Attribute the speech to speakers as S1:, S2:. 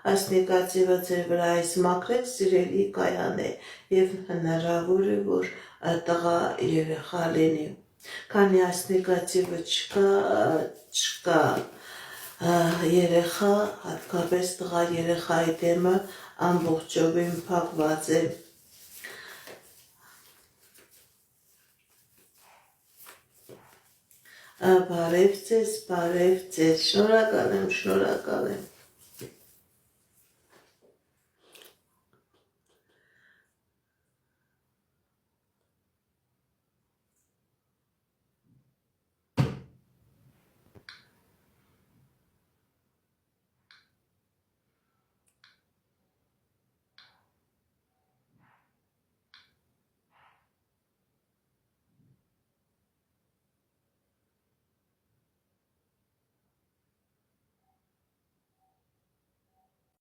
S1: Այս նեգատիվը ձեր վրայից մաքրեք, սիրելի կայան է, և հնարավոր է, որ տղա երեխա լինի։ Քանի այս նեգատիվը չկա երեխա, հատկապես տղա երեխայի դեմը ամբողջովին փակված է։ Բարև ձեզ, շնորհակալ եմ։